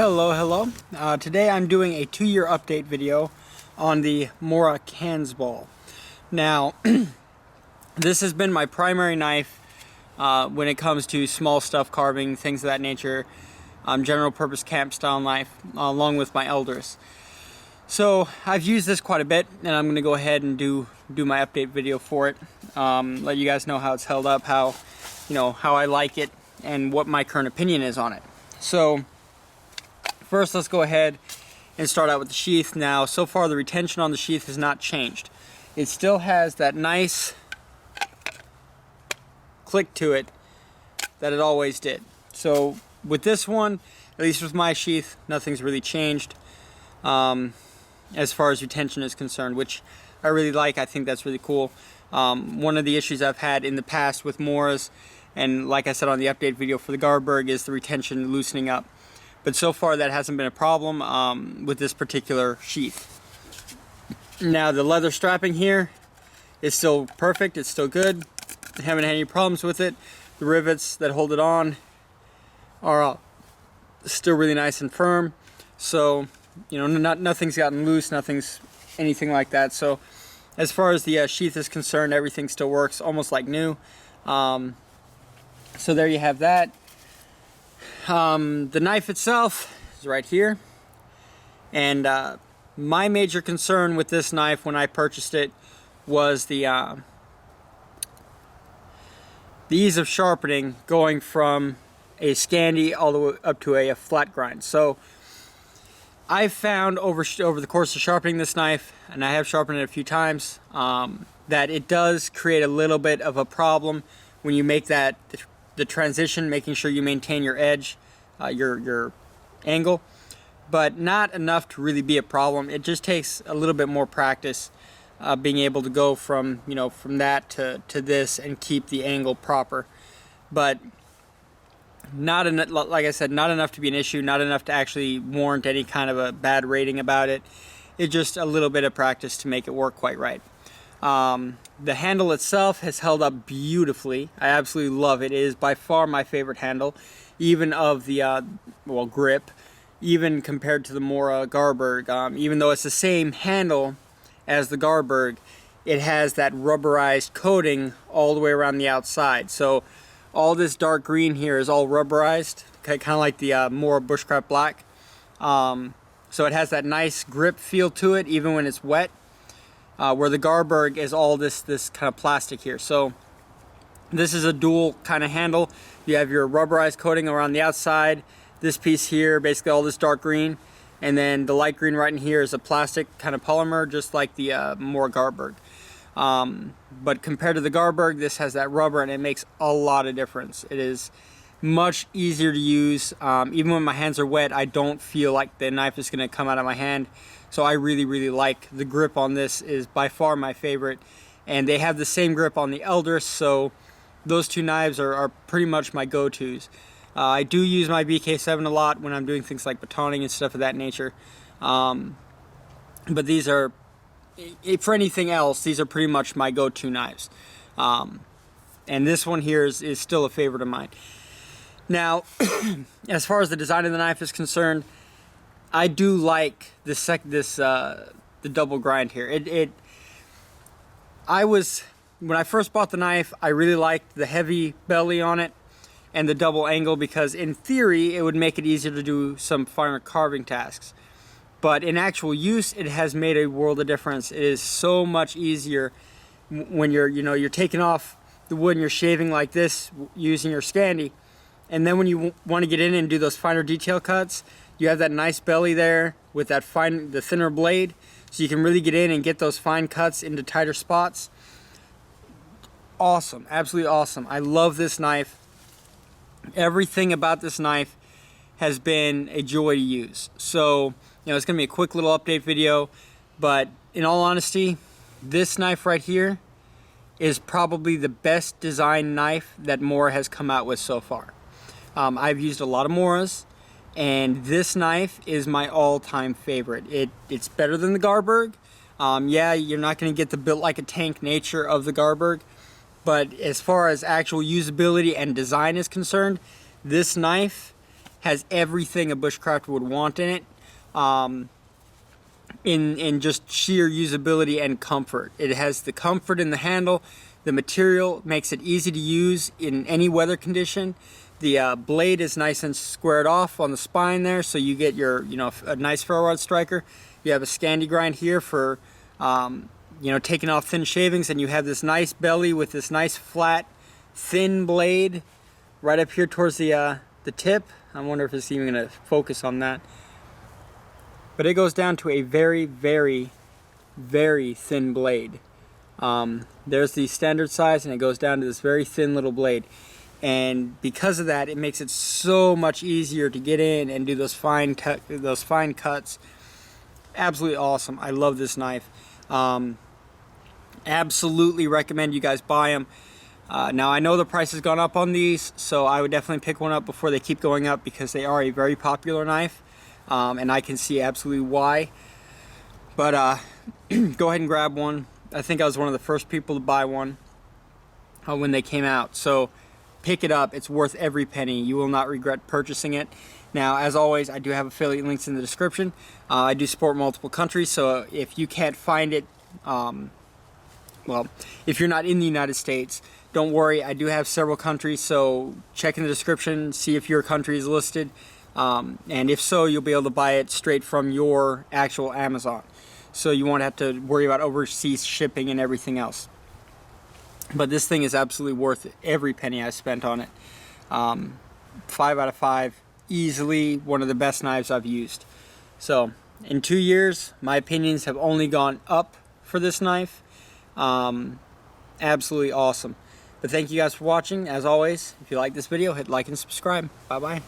Hello. Today I'm doing a 2-year update video on the Mora Kansbol. Now, this has been my primary knife when it comes to small stuff carving, things of that nature, general purpose camp style knife, along with my Eldris. So I've used this quite a bit, and I'm going to go ahead and do my update video for it. Let you guys know how it's held up, how I like it, and what my current opinion is on it. So first, let's go ahead and start out with the sheath. Now, so far the retention on the sheath has not changed. It still has that nice click to it that it always did. So with this one, at least with my sheath, nothing's really changed as far as retention is concerned, which I really like. I think that's really cool. One of the issues I've had in the past with Moras, and like I said on the update video for the Garberg, is the retention loosening up. But so far that hasn't been a problem with this particular sheath. Now the leather strapping here is still perfect, it's still good. I haven't had any problems with it. The rivets that hold it on are still really nice and firm. So, nothing's gotten loose, nothing's anything like that. So as far as the sheath is concerned, everything still works almost like new. So there you have that. The knife itself is right here, and my major concern with this knife when I purchased it was the ease of sharpening, going from a Scandi all the way up to a flat grind. So I've found over the course of sharpening this knife, and I have sharpened it a few times, that it does create a little bit of a problem when you make the transition, making sure you maintain your edge, your angle, but not enough to really be a problem. It just takes a little bit more practice being able to go from from that to this and keep the angle proper. But not enough, like I said, not enough to be an issue, not enough to actually warrant any kind of a bad rating about it. It's just a little bit of practice to make it work quite right. The handle itself has held up beautifully. I absolutely love it. It is by far my favorite handle, even of the grip, even compared to the Mora Garberg. Even though it's the same handle as the Garberg, it has that rubberized coating all the way around the outside. So all this dark green here is all rubberized, kind of like the Mora Bushcraft black. So it has that nice grip feel to it, even when it's wet. Where the Garberg is all this kind of plastic here. So this is a dual kind of handle. You have your rubberized coating around the outside, this piece here, basically all this dark green, and then the light green right in here is a plastic kind of polymer, just like the Mora Garberg. But compared to the Garberg, this has that rubber, and it makes a lot of difference. It is much easier to use. Even when my hands are wet, I don't feel like the knife is going to come out of my hand. So I really like the grip on this. Is by far my favorite, and they have the same grip on the Eldris, so those two knives are pretty much my go-tos. I do use my BK7 a lot when I'm doing things like batoning and stuff of that nature, but these are, for anything else, these are pretty much my go-to knives, and this one here is still a favorite of mine. Now, as far as the design of the knife is concerned, I do like the double grind here. When I first bought the knife, I really liked the heavy belly on it and the double angle, because in theory it would make it easier to do some finer carving tasks. But in actual use, it has made a world of difference. It is so much easier when you're taking off the wood and you're shaving like this using your Scandi, and then when you want to get in and do those finer detail cuts, you have that nice belly there with that the thinner blade, so you can really get in and get those fine cuts into tighter spots. Awesome, absolutely awesome. I love this knife. Everything about this knife has been a joy to use. So, it's gonna be a quick little update video, but in all honesty, this knife right here is probably the best design knife that Mora has come out with so far. I've used a lot of Moras, and this knife is my all-time favorite. It's better than the Garberg. Yeah, you're not going to get the built like a tank nature of the Garberg, but as far as actual usability and design is concerned, this knife has everything a bushcrafter would want in it. In just sheer usability and comfort. It has the comfort in the handle. The material makes it easy to use in any weather condition. The blade is nice and squared off on the spine there, so you get your, a nice ferro rod striker. You have a Scandi grind here for, taking off thin shavings, and you have this nice belly with this nice flat, thin blade right up here towards the tip. I wonder if it's even going to focus on that. But it goes down to a very, very, very thin blade. There's the standard size, and it goes down to this very thin little blade. And because of that, it makes it so much easier to get in and do those fine cuts. Absolutely awesome. I love this knife. Absolutely recommend you guys buy them. Now I know the price has gone up on these, so I would definitely pick one up before they keep going up, because they are a very popular knife. And I can see absolutely why. But go ahead and grab one. I think I was one of the first people to buy one when they came out. So pick it up. It's worth every penny. You will not regret purchasing it. Now, as always, I do have affiliate links in the description. I do support multiple countries, so if you can't find it, well, if you're not in the United States, don't worry. I do have several countries, so check in the description, see if your country is listed. And if so, you'll be able to buy it straight from your actual Amazon. So you won't have to worry about overseas shipping and everything else. But this thing is absolutely worth every penny I spent on it. 5 out of 5. Easily one of the best knives I've used. So in 2 years, my opinions have only gone up for this knife. Absolutely awesome. But thank you guys for watching. As always, if you like this video, hit like and subscribe. Bye bye.